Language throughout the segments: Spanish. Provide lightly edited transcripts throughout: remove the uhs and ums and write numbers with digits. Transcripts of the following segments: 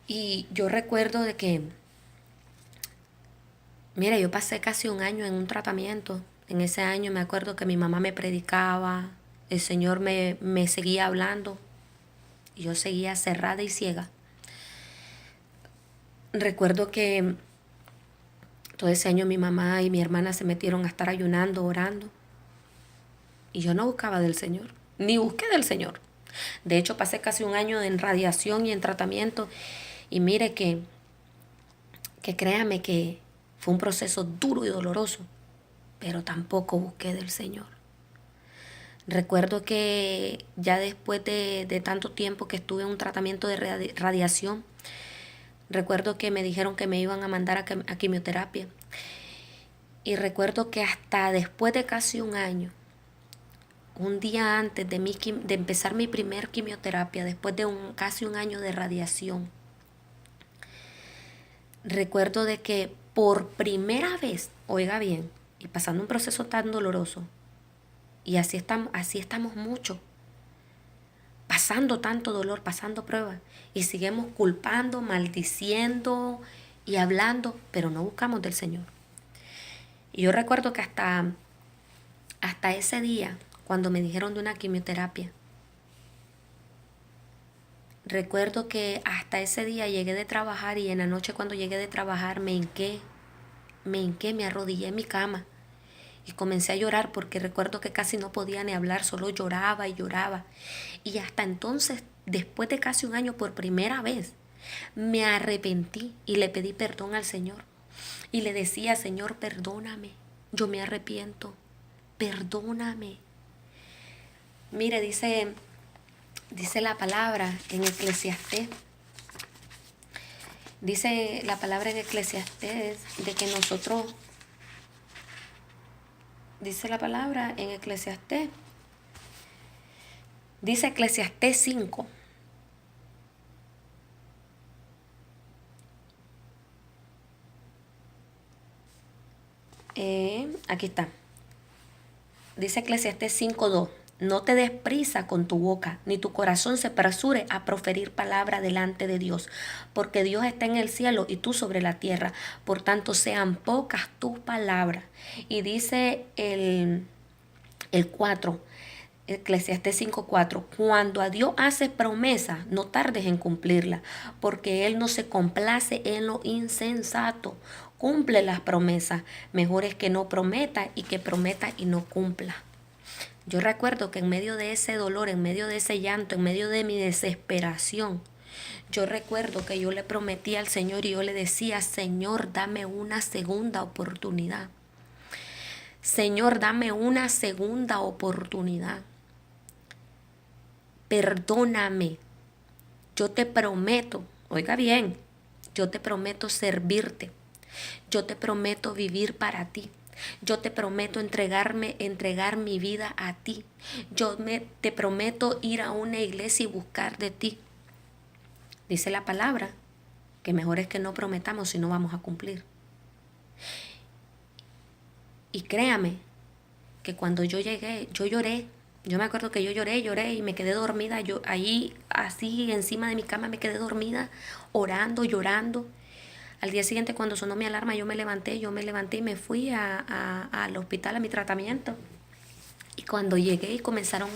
Y yo recuerdo de que, mira, yo pasé casi un año en un tratamiento. En ese año me acuerdo que mi mamá me predicaba, el Señor me seguía hablando y yo seguía cerrada y ciega. Recuerdo que todo ese año mi mamá y mi hermana se metieron a estar ayunando, orando. Y yo no buscaba del Señor, ni busqué del Señor. De hecho, pasé casi un año en radiación y en tratamiento. Y mire que créame que fue un proceso duro y doloroso, pero tampoco busqué del Señor. Recuerdo que ya después de tanto tiempo que estuve en un tratamiento de radiación, recuerdo que me dijeron que me iban a mandar a quimioterapia. Y recuerdo que hasta después de casi un año, un día antes de empezar mi primer quimioterapia, después de casi un año de radiación, recuerdo de que por primera vez, oiga bien, y pasando un proceso tan doloroso, y así estamos mucho, pasando tanto dolor, pasando pruebas, y seguimos culpando, maldiciendo y hablando, pero no buscamos del Señor. Y yo recuerdo que hasta ese día, cuando me dijeron de una quimioterapia, recuerdo que hasta ese día llegué de trabajar y en la noche cuando llegué de trabajar me arrodillé en mi cama y comencé a llorar porque recuerdo que casi no podía ni hablar, solo lloraba y lloraba. Y hasta entonces, después de casi un año, por primera vez, me arrepentí y le pedí perdón al Señor. Y le decía, Señor, perdóname, yo me arrepiento, perdóname. Mire, dice la palabra en Eclesiastés. Dice la palabra en Eclesiastés de que nosotros, dice la palabra en Eclesiastés, dice Eclesiastés 5. Aquí está. Dice Eclesiastés 5:2. No te des prisa con tu boca, ni tu corazón se apresure a proferir palabra delante de Dios, porque Dios está en el cielo y tú sobre la tierra. Por tanto, sean pocas tus palabras. Y dice el 4, Eclesiastés 5:4. Cuando a Dios haces promesa, no tardes en cumplirla, porque Él no se complace en lo insensato. Cumple las promesas. Mejor es que no prometa y que prometa y no cumpla. Yo recuerdo que en medio de ese dolor, en medio de ese llanto, en medio de mi desesperación, yo recuerdo que yo le prometí al Señor y yo le decía, Señor, dame una segunda oportunidad. Señor, dame una segunda oportunidad. Perdóname. Yo te prometo, oiga bien, yo te prometo servirte. Yo te prometo vivir para ti. Yo te prometo entregar mi vida a ti. Te prometo ir a una iglesia y buscar de ti. Dice la palabra que mejor es que no prometamos si no vamos a cumplir. Y créame que cuando yo llegué, yo lloré. Yo me acuerdo que yo lloré y me quedé dormida. Yo ahí, así encima de mi cama, me quedé dormida, orando, llorando. Al día siguiente, cuando sonó mi alarma, yo me levanté y me fui al hospital a mi tratamiento. Y cuando llegué y comenzaron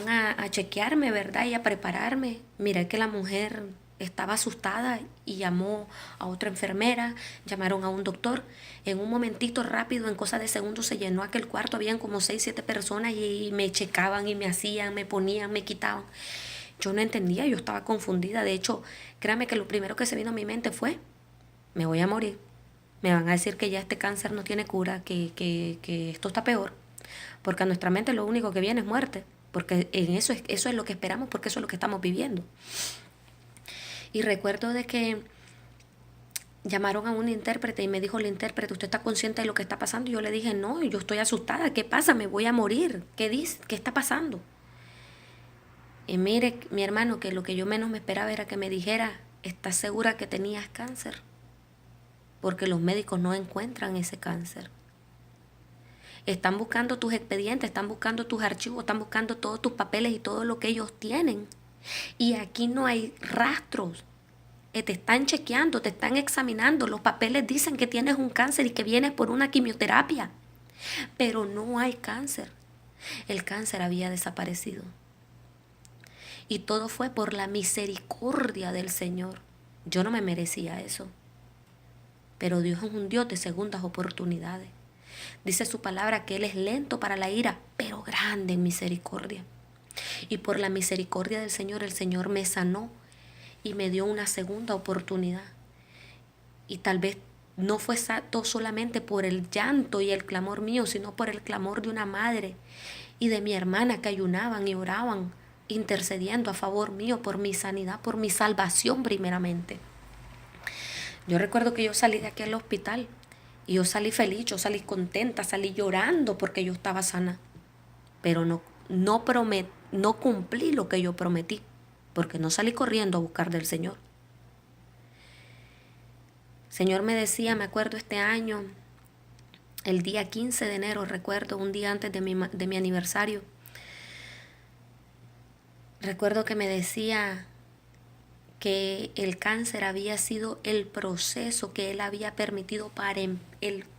a chequearme, ¿verdad? Y a prepararme. Miré que la mujer estaba asustada y llamó a otra enfermera, llamaron a un doctor. En un momentito rápido, en cosa de segundos, se llenó aquel cuarto. Habían como 6, 7 personas y me checaban y me hacían, me ponían, me quitaban. Yo no entendía, yo estaba confundida. De hecho, créame que lo primero que se vino a mi mente fue, me voy a morir. Me van a decir que ya este cáncer no tiene cura, que esto está peor. Porque a nuestra mente lo único que viene es muerte. Porque eso es lo que esperamos, porque eso es lo que estamos viviendo. Y recuerdo de que llamaron a un intérprete y me dijo el intérprete, ¿usted está consciente de lo que está pasando? Y yo le dije, no, yo estoy asustada. ¿Qué pasa? Me voy a morir. ¿Qué dice? ¿Qué está pasando? Y mire, mi hermano, que lo que yo menos me esperaba era que me dijera, ¿estás segura que tenías cáncer? Porque los médicos no encuentran ese cáncer. Están buscando tus expedientes, están buscando tus archivos, están buscando todos tus papeles y todo lo que ellos tienen. Y aquí no hay rastros. Te están chequeando, te están examinando. Los papeles dicen que tienes un cáncer y que vienes por una quimioterapia. Pero no hay cáncer. El cáncer había desaparecido. Y todo fue por la misericordia del Señor. Yo no me merecía eso. Pero Dios es un Dios de segundas oportunidades. Dice su palabra que Él es lento para la ira, pero grande en misericordia. Y por la misericordia del Señor, el Señor me sanó y me dio una segunda oportunidad. Y tal vez no fue solamente por el llanto y el clamor mío, sino por el clamor de una madre y de mi hermana que ayunaban y oraban, intercediendo a favor mío por mi sanidad, por mi salvación primeramente. Yo recuerdo que yo salí de aquel hospital y yo salí feliz, yo salí contenta, salí llorando porque yo estaba sana. Pero no cumplí lo que yo prometí, porque no salí corriendo a buscar del Señor. El Señor me decía, me acuerdo este año, el día 15 de enero, recuerdo, un día antes de mi aniversario, recuerdo que me decía que el cáncer había sido el proceso que Él había permitido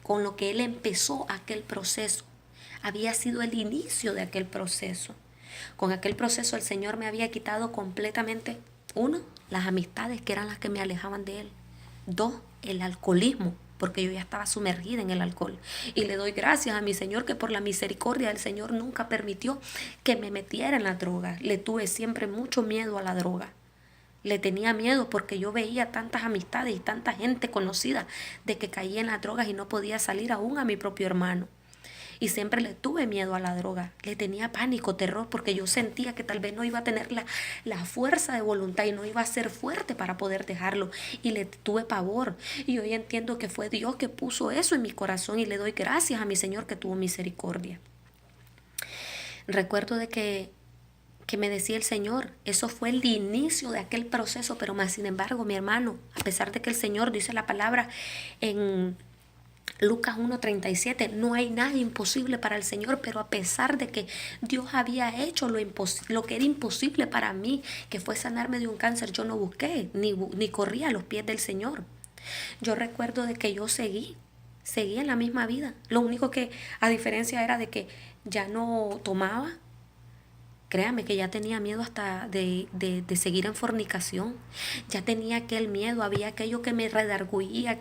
con lo que Él empezó aquel proceso. Había sido el inicio de aquel proceso. Con aquel proceso el Señor me había quitado completamente, 1, las amistades que eran las que me alejaban de Él. 2, el alcoholismo, porque yo ya estaba sumergida en el alcohol. Y le doy gracias a mi Señor que por la misericordia del Señor nunca permitió que me metiera en la droga. Le tuve siempre mucho miedo a la droga. Le tenía miedo porque yo veía tantas amistades y tanta gente conocida de que caía en las drogas y no podía salir aún a mi propio hermano. Y siempre le tuve miedo a la droga, le tenía pánico, terror, porque yo sentía que tal vez no iba a tener la fuerza de voluntad y no iba a ser fuerte para poder dejarlo. Y le tuve pavor. Y hoy entiendo que fue Dios que puso eso en mi corazón y le doy gracias a mi Señor que tuvo misericordia. Recuerdo de que me decía el Señor, eso fue el inicio de aquel proceso, pero más sin embargo, mi hermano, a pesar de que el Señor dice la palabra en Lucas 1:37, no hay nada imposible para el Señor, pero a pesar de que Dios había hecho lo que era imposible para mí, que fue sanarme de un cáncer, yo no busqué ni corrí a los pies del Señor. Yo recuerdo de que yo seguí en la misma vida. Lo único que a diferencia era de que ya no tomaba. Créame que ya tenía miedo hasta de seguir en fornicación. Ya tenía aquel miedo, había aquello que me redarguía,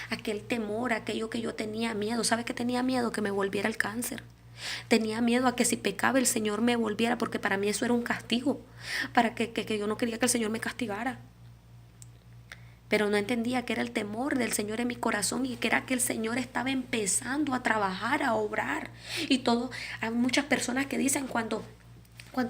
aquel temor, aquello que yo tenía miedo. ¿Sabe qué tenía miedo? Que me volviera el cáncer. Tenía miedo a que si pecaba el Señor me volviera, porque para mí eso era un castigo, para que yo no quería que el Señor me castigara. Pero no entendía que era el temor del Señor en mi corazón y que era que el Señor estaba empezando a trabajar, a obrar. Y todo, hay muchas personas que dicen cuando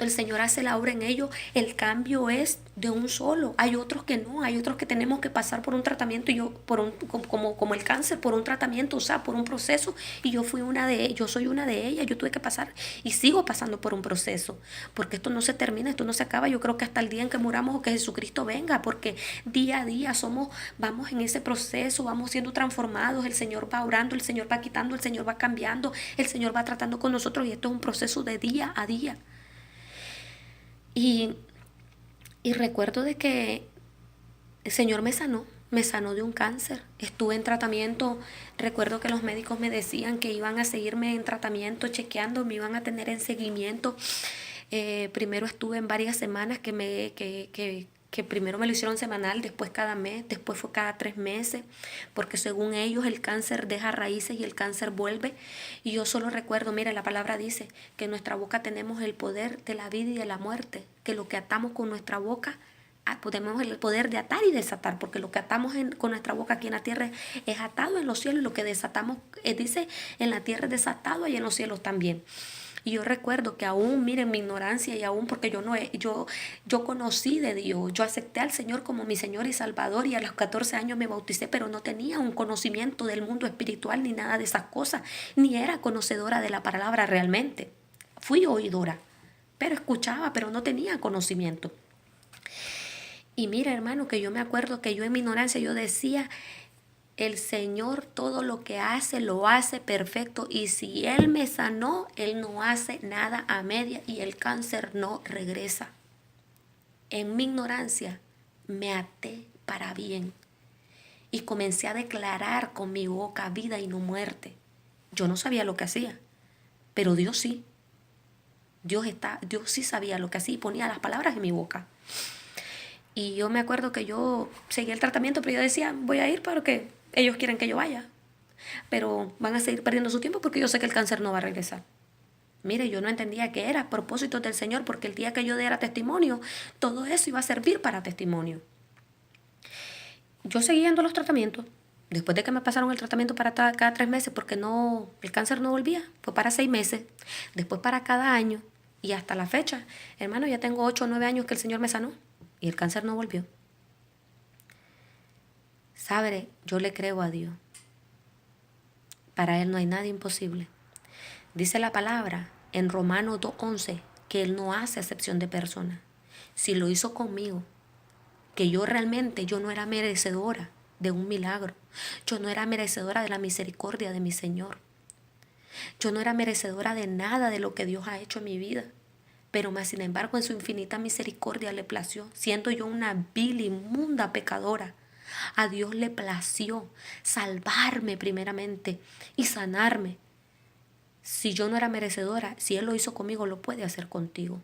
el Señor hace la obra en ellos, el cambio es de un solo. Hay otros que no, hay otros que tenemos que pasar por un tratamiento, y yo como el cáncer, por un tratamiento, o sea, por un proceso, y yo soy una de ellas. Yo tuve que pasar y sigo pasando por un proceso, porque esto no se termina, esto no se acaba. Yo creo que hasta el día en que muramos o que Jesucristo venga, porque día a día vamos en ese proceso, vamos siendo transformados, el Señor va obrando, el Señor va quitando, el Señor va cambiando, el Señor va tratando con nosotros, y esto es un proceso de día a día. Y recuerdo de que el Señor me sanó de un cáncer. Estuve en tratamiento. Recuerdo que los médicos me decían que iban a seguirme en tratamiento, chequeando, me iban a tener en seguimiento. Primero estuve en varias semanas que primero me lo hicieron semanal, después cada mes, después fue cada 3 meses, porque según ellos el cáncer deja raíces y el cáncer vuelve. Y yo solo recuerdo, mira, la palabra dice que en nuestra boca tenemos el poder de la vida y de la muerte, que lo que atamos con nuestra boca, tenemos el poder de atar y desatar, porque lo que atamos con nuestra boca aquí en la tierra es atado en los cielos, y lo que desatamos, dice, en la tierra es desatado y en los cielos también. Y yo recuerdo que aún, miren, mi ignorancia, y aún porque yo conocí de Dios, yo acepté al Señor como mi Señor y Salvador, y a los 14 años me bauticé, pero no tenía un conocimiento del mundo espiritual ni nada de esas cosas, ni era conocedora de la palabra realmente. Fui oidora, pero escuchaba, pero no tenía conocimiento. Y mira, hermano, que yo me acuerdo que yo en mi ignorancia yo decía, el Señor todo lo que hace, lo hace perfecto, y si Él me sanó, Él no hace nada a media y el cáncer no regresa. En mi ignorancia me até para bien y comencé a declarar con mi boca vida y no muerte. Yo no sabía lo que hacía, pero Dios sí. Dios sí sabía lo que hacía y ponía las palabras en mi boca. Y yo me acuerdo que yo seguía el tratamiento, pero yo decía, voy a ir porque ellos quieren que yo vaya. Pero van a seguir perdiendo su tiempo porque yo sé que el cáncer no va a regresar. Mire, yo no entendía que era propósito del Señor, porque el día que yo diera testimonio, todo eso iba a servir para testimonio. Yo seguí yendo a los tratamientos. Después de que me pasaron el tratamiento para cada 3 meses, porque no, el cáncer no volvía, fue para 6 meses, después para cada año, y hasta la fecha, hermano, ya tengo 8 o 9 años que el Señor me sanó, y el cáncer no volvió. Sabe, yo le creo a Dios. Para Él no hay nada imposible. Dice la palabra en Romanos 2:11 que Él no hace acepción de personas. Si lo hizo conmigo, que yo no era merecedora de un milagro. Yo no era merecedora de la misericordia de mi Señor. Yo no era merecedora de nada de lo que Dios ha hecho en mi vida. Pero más sin embargo en su infinita misericordia le plació, siendo yo una vil, inmunda pecadora. A Dios le plació salvarme primeramente y sanarme. Si yo no era merecedora, si Él lo hizo conmigo, lo puede hacer contigo.